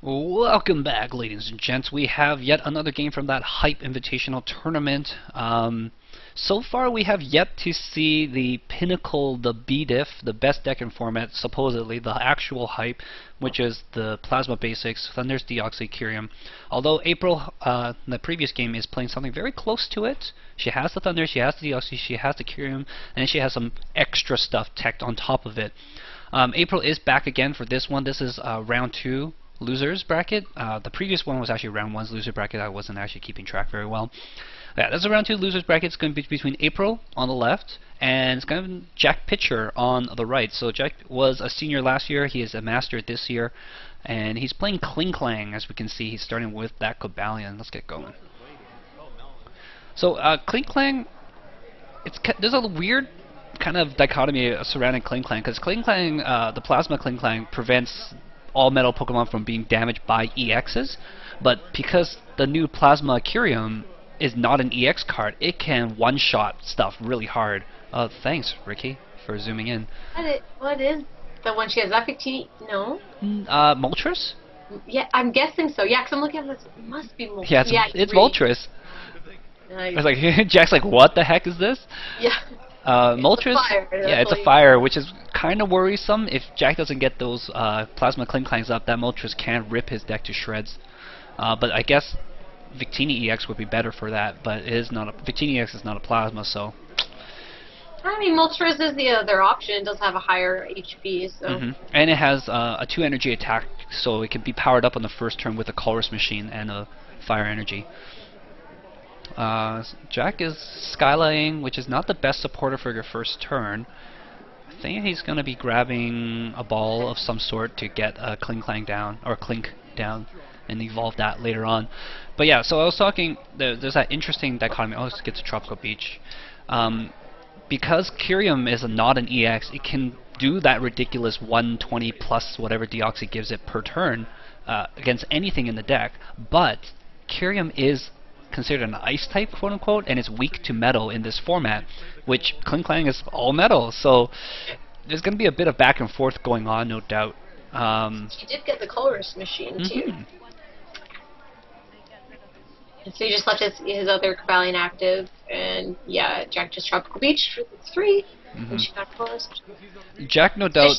Welcome back, ladies and gents. We have yet another game from that Hype Invitational Tournament. So far, we have yet to see the pinnacle, the B-Diff, the best deck in format, supposedly, the actual Hype, which is the Plasma Basics, Thunder's Deoxy, Kyrium. Although April, in the previous game, is playing something very close to it. She has the Thunder, she has the Deoxy, she has the Kyrium, and she has some extra stuff tacked on top of it. April is back again for this one. This is round 2. Losers bracket. The previous one was actually round 1's loser bracket. I wasn't actually keeping track very well. Yeah, this is a round 2 losers bracket. It's going to be between April on the left and it's going to be Jack Pitcher on the right. So Jack was a senior last year. He is a master this year, and he's playing Klinklang. As we can see, he's starting with that Cobalion. Let's get going. So Klinklang, there's a weird kind of dichotomy surrounding Klinklang, because Klinklang, the Plasma Klinklang, prevents all metal Pokemon from being damaged by EXs, but because the new Plasma Kyrium is not an EX card, it can one-shot stuff really hard. Thanks, Ricky, for zooming in. What is the one she has? Victini? No? Moltres? Yeah, I'm guessing so. Yeah, because I'm looking at this. It must be Moltres. Yeah, it's Moltres. It's like, Jack's like, what the heck is this? Yeah. Moltres, it's a fire, which is kind of worrisome. If Jack doesn't get those Plasma Klinklangs up, that Moltres can rip his deck to shreds. But I guess Victini EX would be better for that, but it is not a, Victini EX is not a Plasma, so... I mean, Moltres is the other option. It does have a higher HP, so... And it has a 2 energy attack, so it can be powered up on the first turn with a Colress Machine and a Fire Energy. Jack is Skylying, which is not the best supporter for your first turn. I think he's going to be grabbing a ball of some sort to get a Klinklang down, or Klink down, and evolve that later on. But yeah, so I was talking, there's that interesting dichotomy. Oh, let's get to Tropical Beach. Because Kyrium is not an EX, it can do that ridiculous 120 plus whatever Deoxy gives it per turn against anything in the deck, but Kyrium is considered an ice type, quote unquote, and it's weak to metal in this format, which Klinklang is all metal, so there's going to be a bit of back and forth going on, no doubt. He did get the Colress Machine too. And so he just left his other Cobalion active, and yeah, Jack just Tropical Beach for 3, and she got Colress. Jack, no doubt.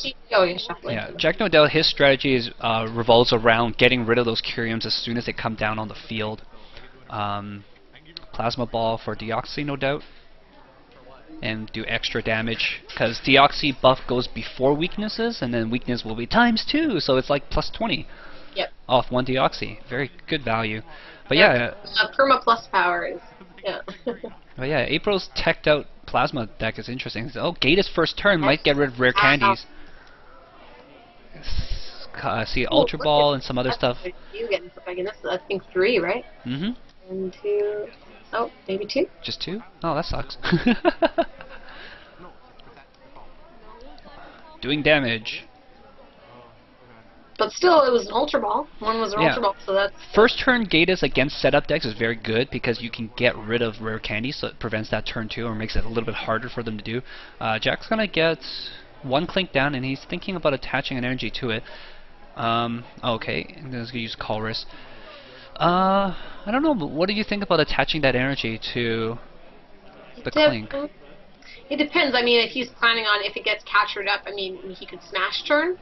Jack, no doubt, his strategy is revolves around getting rid of those Kyriums as soon as they come down on the field. Plasma Ball for Deoxy, no doubt, and do extra damage, because Deoxy buff goes before weaknesses, and then weakness will be ×2, so it's like plus 20 off 1 Deoxy. Very good value. But yeah, Perma plus power is, but yeah, April's teched out Plasma deck is interesting. Oh, Gata's first turn might get rid of rare candies. See Ultra Ball and some other stuff. You getting I think 3, right? 1, 2. Oh, maybe 2. Just 2? Oh, that sucks. Doing damage. But still, it was an Ultra Ball. One was an Ultra Ball, so that's... First turn Gatas against setup decks is very good because you can get rid of rare candy, so it prevents that turn 2 or makes it a little bit harder for them to do. Jack's gonna get 1 Klink down, and he's thinking about attaching an energy to it. Okay, I'm going to use Colress. I don't know, but what do you think about attaching that energy to the Klink? It depends. I mean, if he's planning on, if it gets captured up, I mean, he could smash turn,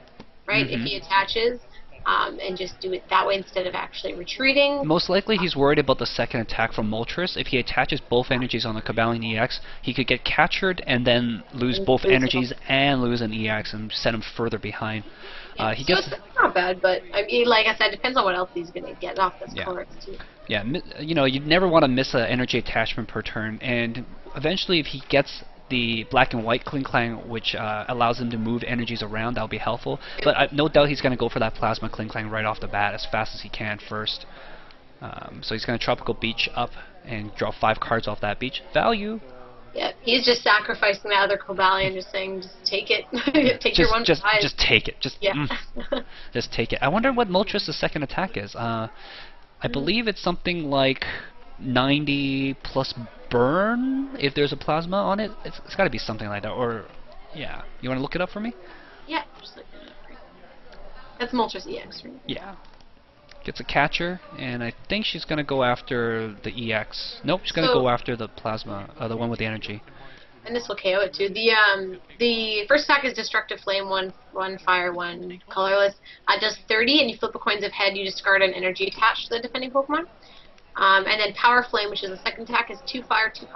right, if he attaches, and just do it that way instead of actually retreating. Most likely he's worried about the second attack from Moltres. If he attaches both energies on the Cobalion EX, he could get captured and then lose both energies and lose an EX and send him further behind. He gets it's not bad, but I mean, like I said, it depends on what else he's going to get off this Colress too. Yeah, you know, you'd never want to miss an energy attachment per turn, and eventually if he gets the black and white Klinklang, which allows him to move energies around, that'll be helpful. But no doubt he's going to go for that Plasma Klinklang right off the bat as fast as he can first. So he's going to Tropical Beach up and draw 5 cards off that beach. Value. Yeah, he's just sacrificing that other Cobalion, just saying, just take it. Take your 1 just take it. Just just take it. I wonder what Moltres' second attack is. I believe it's something like 90 plus burn if there's a Plasma on it. It's got to be something like that. Or yeah, you want to look it up for me? Yeah, just looking it up. That's Moltres EX, right? Yeah. Gets a catcher, and I think she's gonna go after the EX. Nope, she's gonna go after the plasma, the one with the energy. And this will KO it too. The first attack is Destructive Flame, one fire, one colorless. Does 30, and you flip a coin's of head. You discard an energy attached to the defending Pokemon. And then Power Flame, which is the second attack, is 2 fire, 2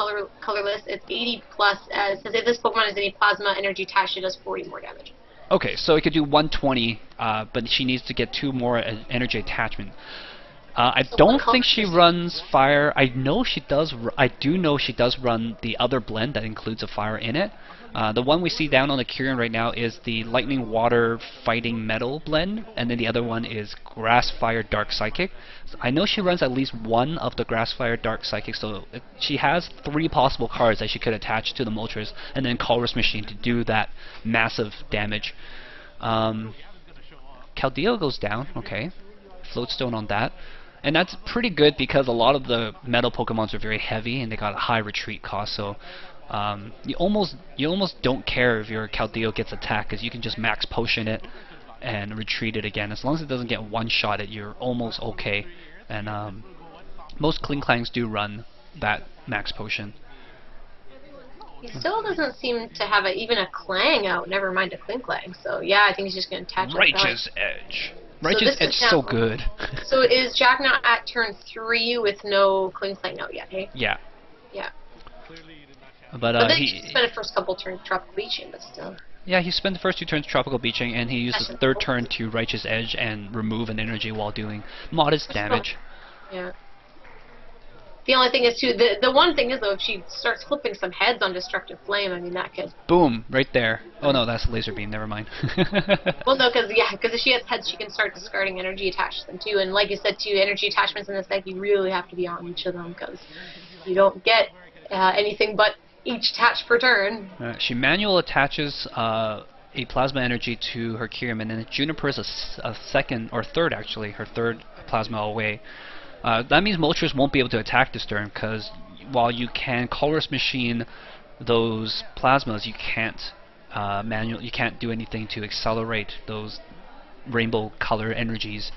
colorless. It's 80 plus. It says if this Pokemon has any plasma energy attached, it does 40 more damage. Okay, so it could do 120, but she needs to get 2 more energy attachment. I don't think she runs fire. I know she does. I do know she does run the other blend that includes a fire in it. The one we see down on the Kyurem right now is the Lightning Water Fighting Metal blend, and then the other one is Grass Fire Dark Psychic. So I know she runs at least one of the Grass Fire Dark Psychic, so she has 3 possible cards that she could attach to the Moltres, and then Colress Machine to do that massive damage. Keldeo goes down. Okay, Floatstone on that. And that's pretty good because a lot of the metal Pokemons are very heavy and they got a high retreat cost. So you almost don't care if your Keldeo gets attacked because you can just max potion it and retreat it again. As long as it doesn't get one-shotted, you're almost okay. And most Klinklangs do run that max potion. He still doesn't seem to have even a Clang out, never mind a Klinklang. So yeah, I think he's just going to attach it. Righteous Edge. Righteous Edge is so good. So is Jack now at turn 3 with no Klinklang out yet, hey? Yeah. Yeah. But then he spent the first couple turns Tropical Beaching, but still. Yeah, he spent the first 2 turns Tropical Beaching, and he used his 3rd turn to Righteous Edge and remove an energy while doing modest damage. Yeah. The only thing is, too, the one thing is, though, if she starts flipping some heads on Destructive Flame, I mean, that could... Boom, right there. Oh, no, that's Laser Beam, never mind. Well, no, because if she has heads, she can start discarding energy attached to them, too. And like you said, too, energy attachments in this deck, you really have to be on each of them, because you don't get anything but each attach per turn. She manual attaches a Plasma Energy to her Kyurem, and then Juniper is a second, or third, actually, her 3rd Plasma away. That means Moltres won't be able to attack this turn, because while you can Colress Machine those plasmas, you can't you can't do anything to accelerate those rainbow color energies,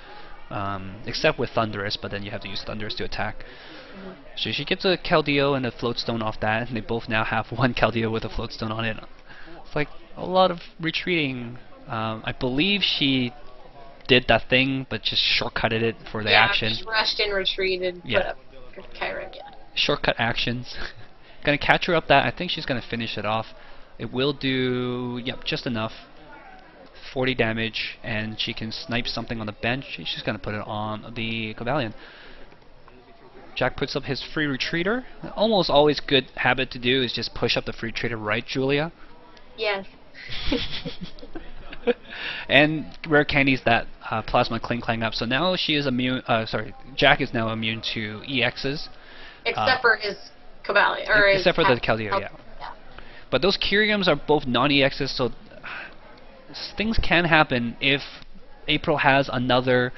except with Thundurus, but then you have to use Thundurus to attack. So she gets a Keldeo and a Floatstone off that, and they both now have 1 Keldeo with a Floatstone on it. It's like a lot of retreating. I believe she did that thing, but just shortcutted it for the action. Yeah, rushed and retreated, put up Kyurem, Shortcut actions. Gonna catch her up that. I think she's gonna finish it off. It will do, yep, just enough. 40 damage, and she can snipe something on the bench. She's gonna put it on the Cobalion. Jack puts up his free retreater. Almost always good habit to do is just push up the free retreater, right, Julia? Yes. And Rare Candy's that Plasma Klinklang up. So now she is immune. Jack is now immune to EXs. Except for his Cobalion. Except for the Keldeo, yeah. But those Kyurems are both non-EXs, so things can happen if April has another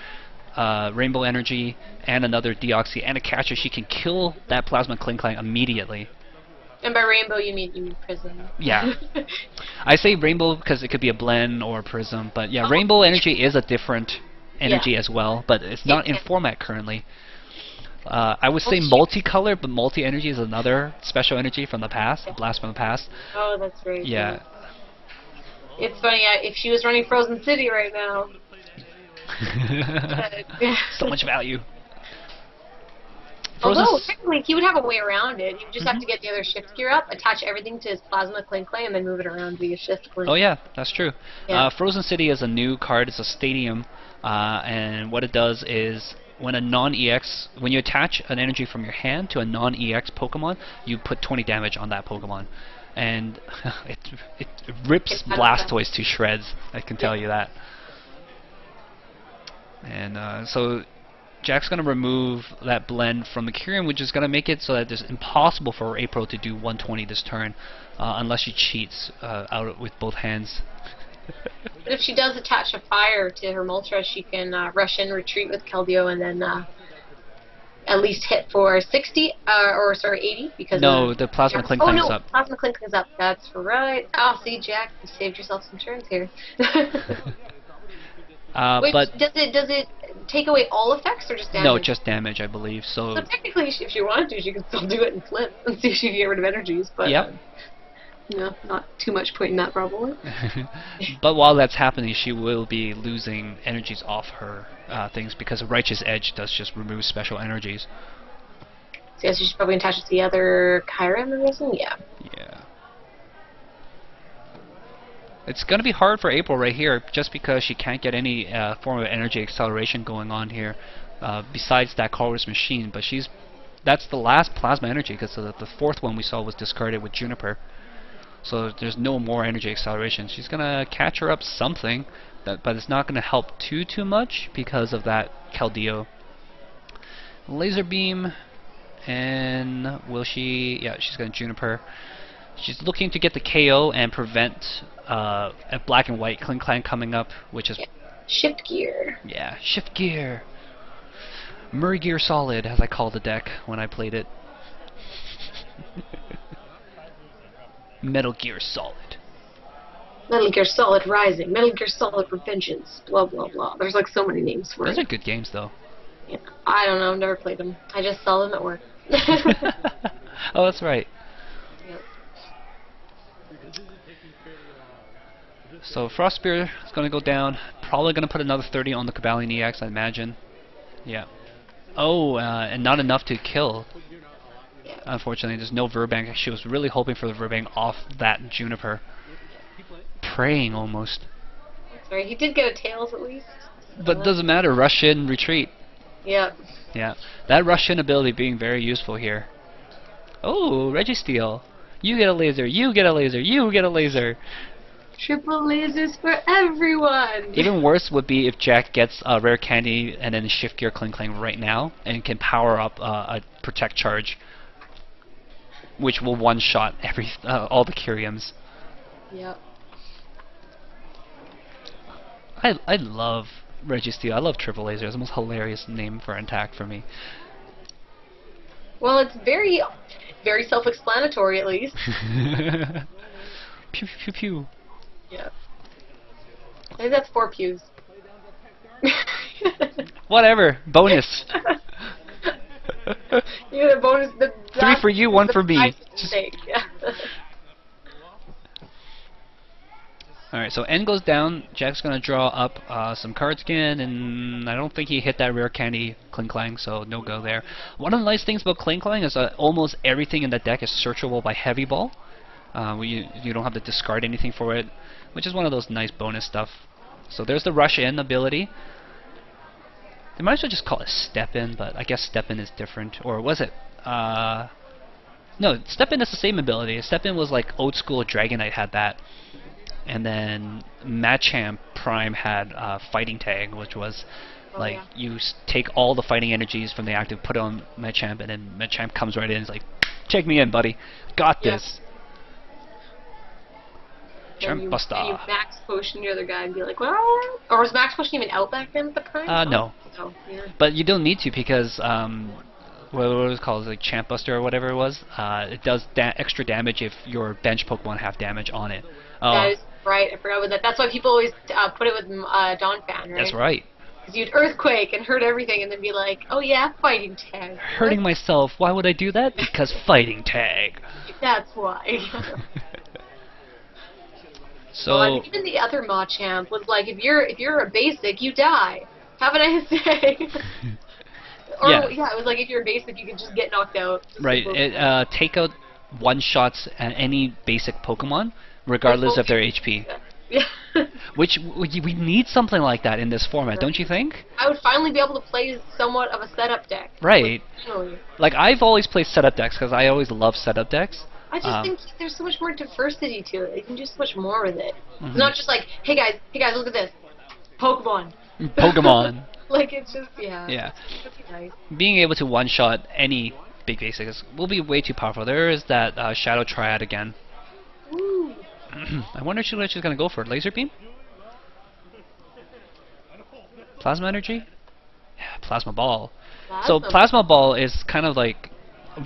Rainbow Energy and another Deoxys and a catcher. She can kill that Plasma Klinklang immediately. And by rainbow, you mean prism. Yeah. I say rainbow because it could be a blend or a prism, but yeah, rainbow energy is a different energy as well, but it's not in format currently. I would say multicolor, but multi-energy is another special energy from the past, blast from the past. Oh, that's right. Yeah. It's funny, if she was running Frozen City right now. So much value. Although, technically, he would have a way around it. He would just have to get the other shift gear up, attach everything to his Plasma Klinklang, and then move it around via shift Klink. Oh yeah, that's true. Yeah. Frozen City is a new card. It's a stadium, and what it does is when a non-EX, when you attach an energy from your hand to a non-EX Pokemon, you put 20 damage on that Pokemon, and it rips Blastoise to shreds. I can tell you that. And so Jack's going to remove that blend from the Kyurem, which is going to make it so that it's impossible for April to do 120 this turn, unless she cheats out with both hands. But if she does attach a fire to her Moltres, she can rush in, retreat with Keldeo, and then at least hit for 60, or sorry, 80, because... No, the Plasma Klinklang is up. Plasma Klinklang is up, that's right. Oh, see, Jack, you saved yourself some turns here. But does it take away all effects or just damage? No, just damage, I believe. So technically, if she wanted to, she could still do it and flip and see if she can get rid of energies. But yep. No, not too much point in that probably. But while that's happening, she will be losing energies off her things because Righteous Edge does just remove special energies. So yes, she's probably attached to the other Kyra, I'm guessing? Yeah. Yeah. It's going to be hard for April right here, just because she can't get any form of energy acceleration going on here, besides that colorless machine. But that's the last plasma energy, because the fourth one we saw was discarded with Juniper. So there's no more energy acceleration. She's going to catch her up something, but it's not going to help too much because of that Keldeo. Laser Beam, and will she? Yeah, she's going to Juniper. She's looking to get the KO and prevent a black and white Klinklang coming up, which is... Shift gear. Yeah, shift gear. Murray Gear Solid, as I called the deck when I played it. Metal Gear Solid. Metal Gear Solid Rising. Metal Gear Solid Revengeance. Blah, blah, blah. There's like so many names for it. Those are good games, though. Yeah. I don't know. I've never played them. I just sell them at work. Oh, that's right. Yep. So Frost Spear is going to go down. Probably going to put another 30 on the Cobalion EX, I imagine. Yeah. Oh, and not enough to kill. Unfortunately, there's no Verbank. She was really hoping for the Verbank off that Juniper. Praying almost. Sorry, he did get a Tails at least. But it doesn't matter. Rush in, retreat. Yep. Yeah. That rush in ability being very useful here. Oh, Registeel. You get a laser. You get a laser. You get a laser. Triple lasers for everyone! Even worse would be if Jack gets a rare candy and then shift gear Klinklang right now and can power up a protect charge, which will one-shot all the Kyriums. Yep. I love Registeel. I love Triple Laser. It's the most hilarious name for an attack for me. Well, it's very, very self-explanatory at least. Pew pew pew. Yeah. I think that's 4 pews. Whatever. Bonus. You get a bonus. 3 for you, 1 for me. Yeah. Alright, so N goes down. Jack's going to draw up some cards again, and I don't think he hit that rare candy Klinklang, so no go there. One of the nice things about Klinklang is that almost everything in the deck is searchable by Heavy Ball. You don't have to discard anything for it, which is one of those nice bonus stuff. So there's the Rush In ability. They might as well just call it Step In, but I guess Step In is different. Or was it? No, Step In is the same ability. Step In was like old school Dragonite had that. And then Machamp Prime had Fighting Tag, which was like you take all the fighting energies from the active, put it on Machamp, and then Machamp comes right in and is like, take me in, buddy. Got this. And Buster. you max potion the other guy and be like, well, or was max potion even out back then with the Prime? No. Oh, yeah. But you don't need to because what was it called, like Champ Buster or whatever it was. It does extra damage if your bench Pokemon have damage on it. That is right. I forgot about that. That's why people always put it with Dawn Fan, right? That's right. Because you'd Earthquake and hurt everything, and then be like, oh yeah, Fighting Tag. Hurting myself. Why would I do that? Because Fighting Tag. That's why. So well, even the other Machamp was like, if you're a basic, you die. Have a nice day. Or yeah, it was like if you're a basic, you can just get knocked out. Right. Take out one-shots at any basic Pokemon, regardless of their HP. Yeah. Which we need something like that in this format, don't you think? I would finally be able to play somewhat of a setup deck. Right. Like I've always played setup decks because I always love setup decks. I just think there's so much more diversity to it. You can do so much more with it. It's not just like, hey guys, look at this. Pokemon. Pokemon. Like, it's just, yeah. Yeah. Nice. Being able to one-shot any big basics will be way too powerful. There is that Shadow Triad again. Ooh. I wonder if she's going to go for it. Laser Beam? Plasma Energy? Yeah, Plasma Ball. So Plasma Ball is kind of like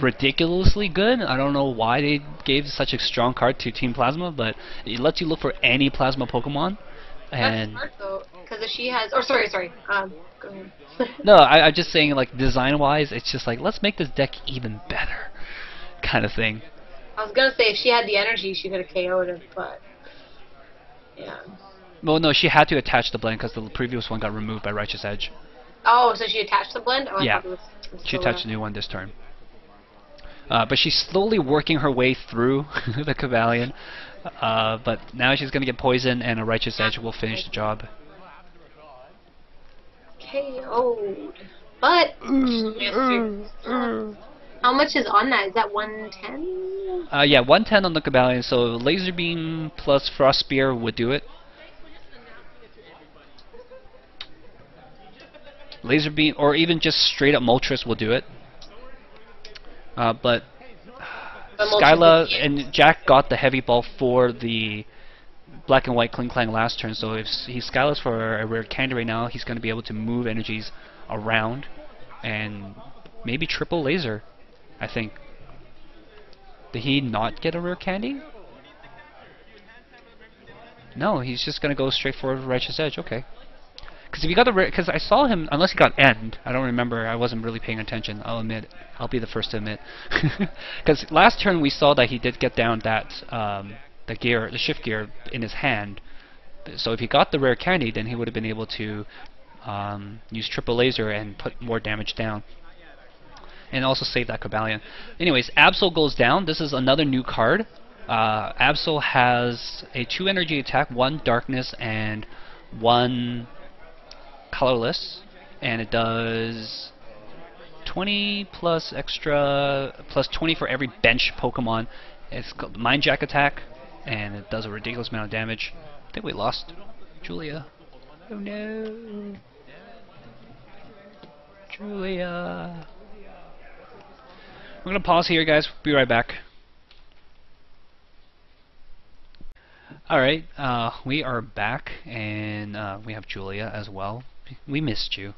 ridiculously good. I don't know why they gave such a strong card to Team Plasma, but it lets you look for any Plasma Pokemon. And that's smart, though. Because if she has... Or sorry. Go ahead. No, I'm just saying, like, design-wise, it's just like, let's make this deck even better, kind of thing. I was gonna say if she had the energy, she could have KO'd it, but yeah. Well, no, she had to attach the blend because the previous one got removed by Righteous Edge. Oh, so she attached the blend? Oh, I Yeah, thought it was she attached a new one this turn. But she's slowly working her way through the Cavalion. But now she's gonna get poisoned, and a Righteous Edge will finish the job. KO'd. But how much is on that? Is that 110? Yeah, 110 on the Cavalion. So Laser Beam plus Frost Spear would do it. Laser Beam, or even just straight up Moltres will do it. But Skyla and Jack got the heavy ball for the black and white Klinklang last turn, so if he Skylas for a rare candy right now, he's going to be able to move energies around and maybe triple laser, I think. Did he not get a rare candy? No, he's just going to go straight for Righteous Edge, okay. Because if he got the rare, because I saw him, unless he got end, I don't remember, I wasn't really paying attention, I'll admit. I'll be the first to admit. Because last turn we saw that he did get down that, the shift gear in his hand. So if he got the rare candy, then he would have been able to use triple laser and put more damage down. And also save that Cavalion. Anyways, Absol goes down. This is another new card. Absol has a 2 energy attack, 1 darkness, and 1 colorless, and it does 20 plus extra plus 20 for every bench Pokemon. It's called the Mind Jack attack, and it does a ridiculous amount of damage. I think we lost Julia. Oh no, Julia. We're gonna pause here, guys. Be right back. Alright, we are back, and we have Julia as well. We missed you.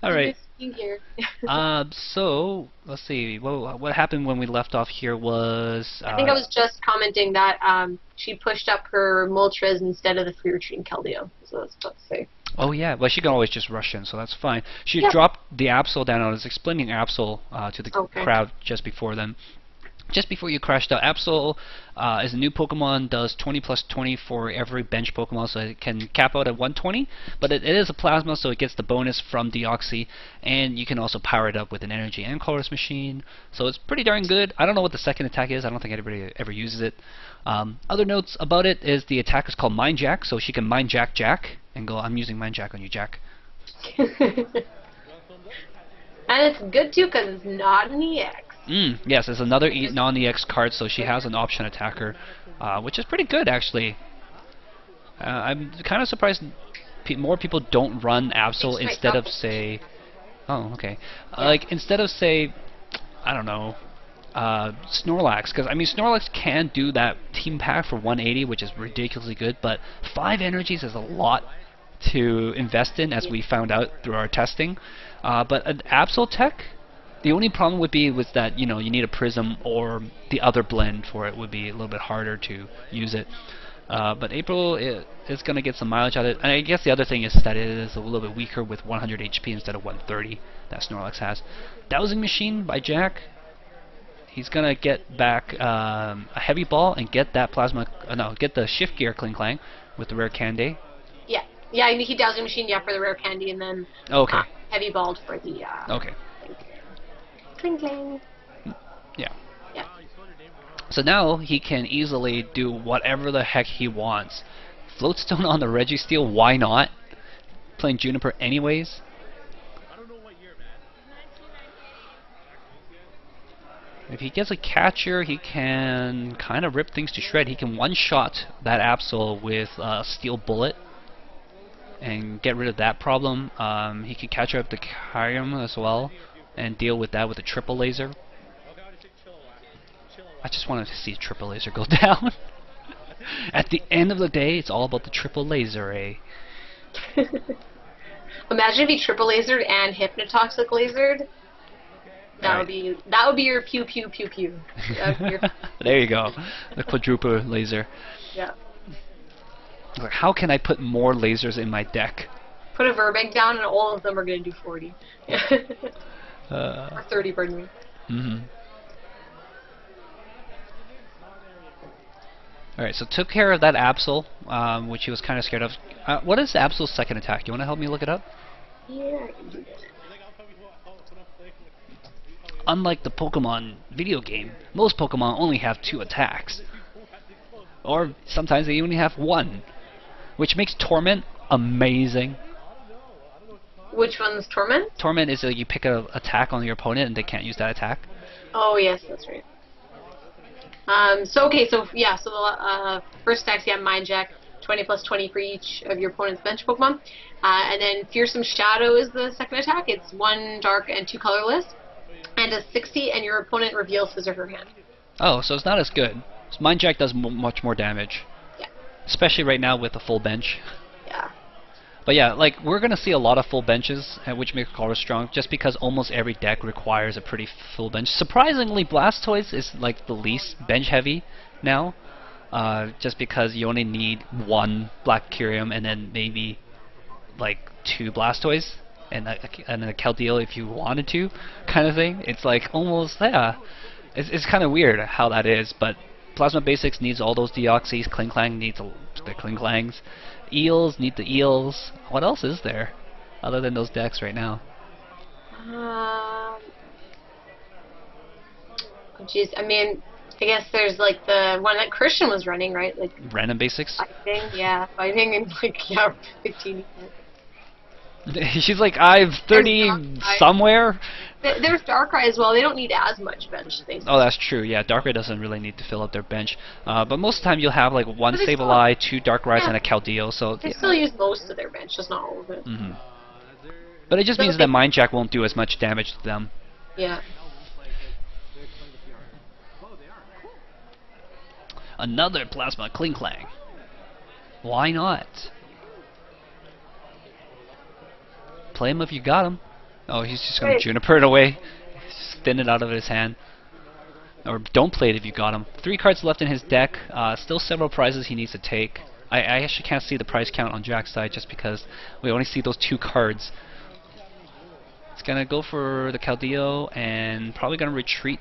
Alright. So, let's see. What happened when we left off here was... I think I was just commenting that she pushed up her Moltres instead of the free retreating Keldeo. So I was about to say. Oh yeah, well she can always just rush in, so that's fine. She dropped the Absol down. I was explaining Absol to the crowd just before then. Just before you crashed out, Absol is a new Pokemon, does 20 plus 20 for every bench Pokemon, so it can cap out at 120, but it is a Plasma, so it gets the bonus from Deoxys, and you can also power it up with an Energy and Colorless Machine, so it's pretty darn good. I don't know what the second attack is, I don't think anybody ever uses it. Other notes about it is the attack is called Mind Jack, so she can Mind Jack Jack, and go, I'm using Mind Jack on you, Jack. And it's good too, because it's not an EX. Yes, it's another non-EX card, so she has an option attacker, which is pretty good, actually. I'm kind of surprised more people don't run Absol instead of, say... Oh, okay. Like, instead of, say, I don't know, Snorlax, because, I mean, Snorlax can do that team pack for 180, which is ridiculously good, but 5 energies is a lot to invest in, as we found out through our testing. But an Absol tech... The only problem would be that, you know, you need a Prism or the other blend for it would be a little bit harder to use it. But April is going to get some mileage out of it. And I guess the other thing is that it is a little bit weaker with 100 HP instead of 130 that Snorlax has. Dowsing Machine by Jack. He's going to get back a Heavy Ball and get that Plasma... get the Shift Gear Klinklang with the rare candy. Yeah, he Dowsing Machine, for the rare candy, and then Heavy Balled for the... okay. Klinklang. Yeah. So now he can easily do whatever the heck he wants. Floatstone on the Registeel, why not? Playing Juniper anyways. If he gets a catcher, he can kind of rip things to shred. He can one-shot that Absol with Steel Bullet and get rid of that problem. He can catch up the Kyurem as well and deal with that with a triple laser. I just wanted to see a triple laser go down. At the end of the day, it's all about the triple laser, eh? Imagine if he triple lasered and hypnotoxic lasered. That would be your pew pew pew pew. There you go, the quadruple laser. Yeah. Like, how can I put more lasers in my deck? Put a Verbank down, and all of them are going to do 40. Or 30, pardon me. Alright, so took care of that Absol, which he was kind of scared of. What is Absol's second attack? You want to help me look it up? Yeah, I can do that. Unlike the Pokemon video game, most Pokemon only have 2 attacks. Or sometimes they only have 1. Which makes Torment amazing. Which one's Torment? Torment is you pick an attack on your opponent and they can't use that attack. Oh, yes, that's right. So the first attacks you have Mind Jack, 20 plus 20 for each of your opponent's bench Pokemon. And then Fearsome Shadow is the second attack. It's 1 dark and 2 colorless. And a 60, and your opponent reveals his or her hand. Oh, so it's not as good. Mind Jack does much more damage. Yeah. Especially right now with the full bench. Yeah. But yeah, like, we're going to see a lot of full benches, which makes Colress strong, just because almost every deck requires a pretty full bench. Surprisingly, Blastoise is like the least bench heavy now. Just because you only need 1 Black Kyurem and then maybe like 2 Blastoise. And a Keldeo if you wanted to, kind of thing. It's like almost, yeah. It's kind of weird how that is, but Plasma Basics needs all those Deoxys, Klinklang needs the Klinklangs, Eels need the Eels. What else is there other than those decks right now? Jeez, I mean, I guess there's like the one that Christian was running, right? Like Random Basics? Fighting and like, 15. She's like, I've 30 somewhere. There's Darkrai as well. They don't need as much bench space. Oh, that's true. Yeah, Darkrai doesn't really need to fill up their bench. But most of the time you'll have like 1 Sableye, 2 Darkrai's, and a Keldeo. So they still use most of their bench, just not all of it. But it just means that Mind Jack won't do as much damage to them. Yeah. Another Plasma Klinklang. Why not? Play him if you got him. Oh, he's just going to Juniper it away. Spin it out of his hand. Or don't play it if you got him. 3 cards left in his deck. Still several prizes he needs to take. I actually can't see the prize count on Jack's side just because we only see those 2 cards. It's going to go for the Keldeo and probably going to retreat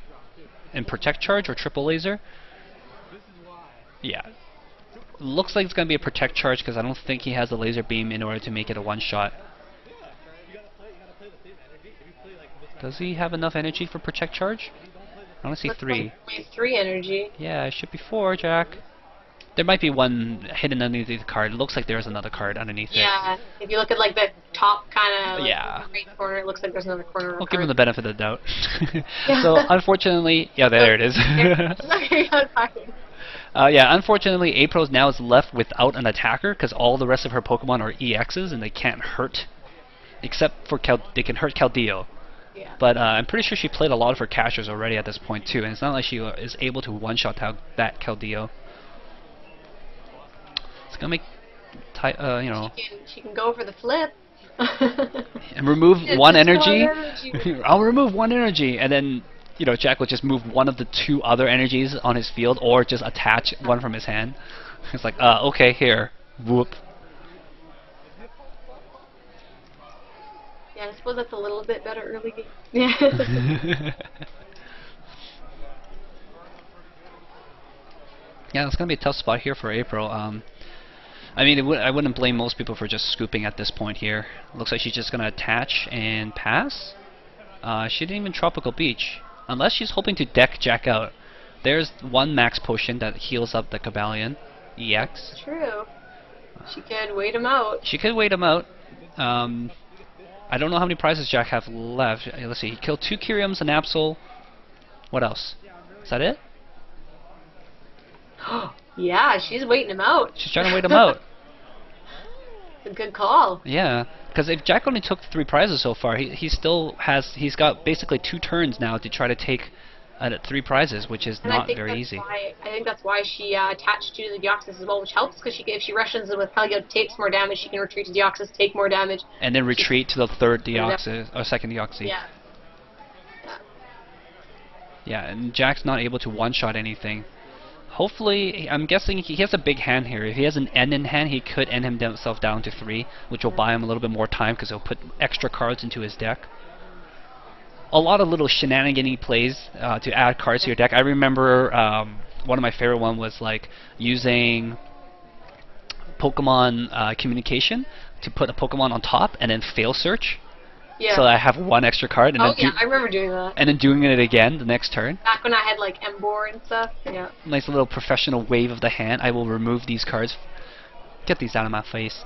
and Protect Charge or Triple Laser. Yeah. Looks like it's going to be a Protect Charge because I don't think he has the Laser Beam in order to make it a one-shot. Does he have enough energy for Protect Charge? I want to see 3. 3 energy. Yeah, it should be 4, Jack. There might be 1 hidden underneath the card. It looks like there's another card underneath it. Yeah, if you look at like the top kind of right corner, it looks like there's another corner. I'll give him the benefit of the doubt. So unfortunately, yeah, there it is. Yeah, unfortunately, April now is left without an attacker because all the rest of her Pokemon are EXs and they can't hurt, except for they can hurt Keldeo. Yeah. But I'm pretty sure she played a lot of her catchers already at this point too, and it's not like she is able to one-shot that Keldeo. It's gonna make, you know. She can go for the flip. And remove 1 energy. I'll remove 1 energy, and then Jack will just move 1 of the 2 other energies on his field, or just attach 1 from his hand. It's like, okay, here, whoop. Yeah, I suppose that's a little bit better early game. Yeah, it's gonna be a tough spot here for April. I mean, I wouldn't blame most people for just scooping at this point here. Looks like she's just gonna attach and pass. She didn't even Tropical Beach, unless she's hoping to deck Jack out. There's 1 max potion that heals up the Cabalion EX. True. She could wait him out. She could wait him out. I don't know how many prizes Jack have left. Let's see. He killed 2 Kyurems, an Absol. What else? Is that it? Yeah, she's waiting him out. She's trying to wait him out. It's a good call. Yeah, because if Jack only took 3 prizes so far, he's got basically 2 turns now to try to take 3 prizes, which is not very easy. I think that's why she attached to the Deoxys as well, which helps because if she rushes with Pelio, takes more damage. She can retreat to Deoxys, take more damage, and then retreat to the 3rd Deoxys or 2nd Deoxys. Yeah. Yeah, and Jack's not able to one-shot anything. Hopefully, I'm guessing he has a big hand here. If he has an N in hand, he could end himself down to 3, which will buy him a little bit more time because he'll put extra cards into his deck. A lot of little shenanigan-y plays to add cards to your deck. I remember one of my favorite one was like using Pokemon communication to put a Pokemon on top and then fail search. Yeah. So I have 1 extra card, and then I remember doing that. And then doing it again the next turn. Back when I had like Embor and stuff. Yeah. Nice little professional wave of the hand. I will remove these cards. Get these out of my face.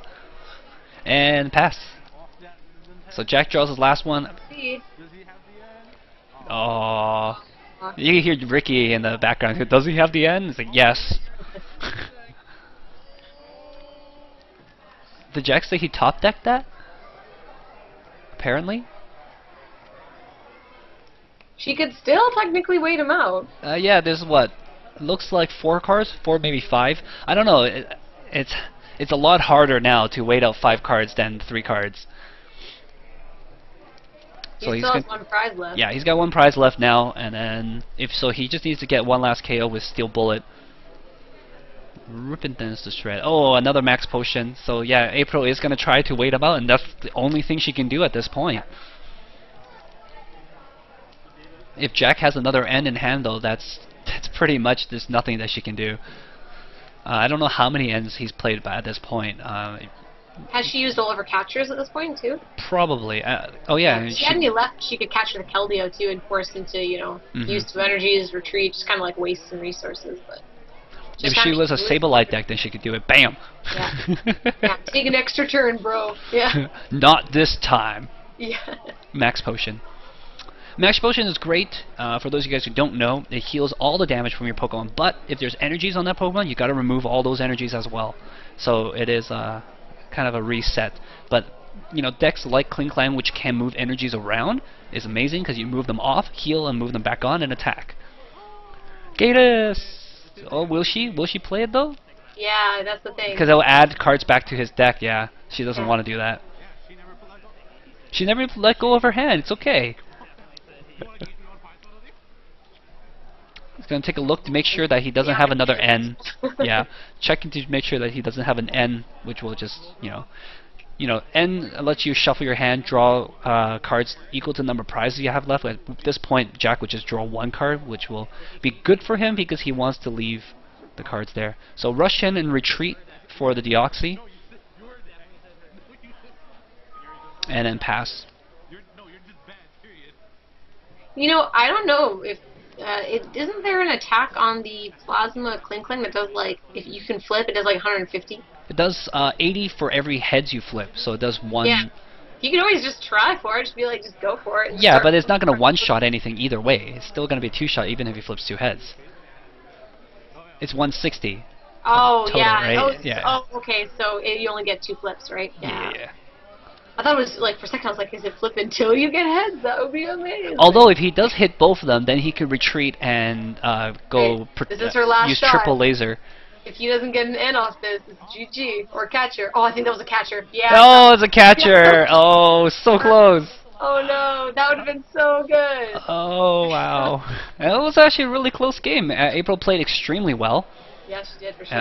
And pass. So Jack draws his last one. Oh. You can hear Ricky in the background. Does he have the end? He's like, yes. Did Jack say he top decked that? Apparently. She could still technically wait him out. Yeah, there's what? Looks like 4 cards? 4, maybe 5? I don't know. It's a lot harder now to wait out 5 cards than 3 cards. So he still has 1 prize left. Yeah, he's got 1 prize left now, and then he just needs to get 1 last KO with Steel Bullet. Ripping things to shred. Oh, another max potion. So yeah, April is gonna try to wait him out, and that's the only thing she can do at this point. If Jack has another end in hand, though, that's pretty much there's nothing that she can do. I don't know how many ends he's played by at this point. Has she used all of her catchers at this point too? Probably. Oh yeah. If she had any left, she could catch the Keldeo too and force him to, use 2 energies, retreat, just kind of like waste some resources. But if she was a Sableye deck, then she could do it. Bam! Yeah. Yeah. Take an extra turn, bro. Yeah. Not this time. Yeah. Max Potion. Max Potion is great. For those of you guys who don't know, it heals all the damage from your Pokemon. But if there's energies on that Pokemon, you got to remove all those energies as well. So it is kind of a reset. But decks like Klinklang, which can move energies around, is amazing because you move them off, heal, and move them back on and attack. Gatus! Oh, will she? Will she play it though? Yeah, that's the thing. Because it'll add cards back to his deck. Yeah, she doesn't want to do that. She never let go of her hand. It's okay. He's gonna take a look to make sure that he doesn't have another N. Yeah, checking to make sure that he doesn't have an N, which will just N lets you shuffle your hand, draw cards equal to the number of prizes you have left. At this point, Jack would just draw 1 card, which will be good for him because he wants to leave the cards there. So rush in and retreat for the Deoxys, and then pass. I don't know if isn't there an attack on the Plasma Klinklang that does like if you can flip it does like 150? It does 80 for every heads you flip, so it does 1. Yeah. You can always just try for it, just be like, just go for it. Yeah, but it's not going to one-shot anything either way. It's still going to be a 2-shot even if he flips 2 heads. It's 160. Oh, total, yeah. Right? Oh, yeah. Oh, okay, so you only get 2 flips, right? Yeah. I thought it was, like, for a second I was like, is it flip until you get heads? That would be amazing. Although, if he does hit both of them, then he could retreat and go this is her last use shot. triple laser. If he doesn't get an N off this, it's GG. Or catcher. Oh, I think that was a catcher. Yeah. Oh, it's a catcher. Oh, so close. Oh, no. That would have been so good. Oh, wow. It was actually a really close game. April played extremely well. Yeah, she did, for sure.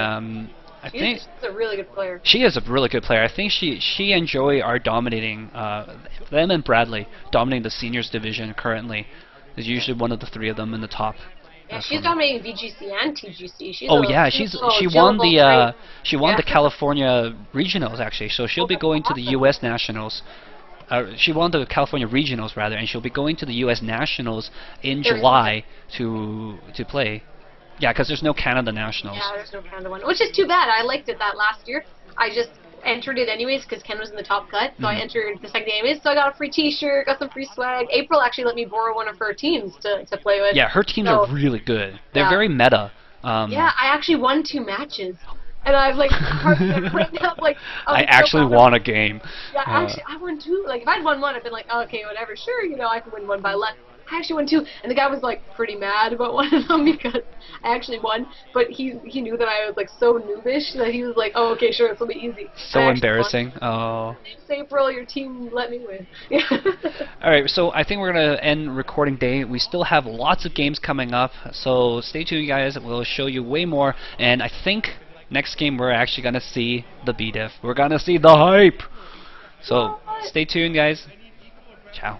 I think she's a really good player. She is a really good player. I think she and Joey are dominating, them and Bradley, dominating the seniors division currently. There's usually one of the 3 of them in the top. Yeah, she's dominating VGC and TGC. She won the California regionals actually. So she'll be going to the U.S. Nationals. She won the California regionals rather, and she'll be going to the U.S. Nationals in July to play. Yeah, because there's no Canada Nationals. Yeah, there's no Canada one, which is too bad. I liked it that last year. I just entered it anyways because Ken was in the top cut, so I entered the second game. So I got a free T-shirt, got some free swag. April actually let me borrow one of her teams to play with. Yeah, her teams are really good. They're very meta. Yeah, I actually won 2 matches. And I've like written up like I actually won a game. Yeah, actually I won 2. Like if I'd won 1, I'd been like, oh, okay, whatever, sure, I can win 1 by luck. I actually won 2. And the guy was like pretty mad about one of them because I actually won, but he knew that I was like so noobish that he was like, oh, okay, sure, this will be easy. So embarrassing. Oh. Thanks, April, your team let me win. Yeah. Alright, so I think we're going to end recording day. We still have lots of games coming up, so stay tuned, guys. We'll show you way more, and I think next game we're actually going to see the B-Diff. We're going to see the hype! So stay tuned, guys. Ciao.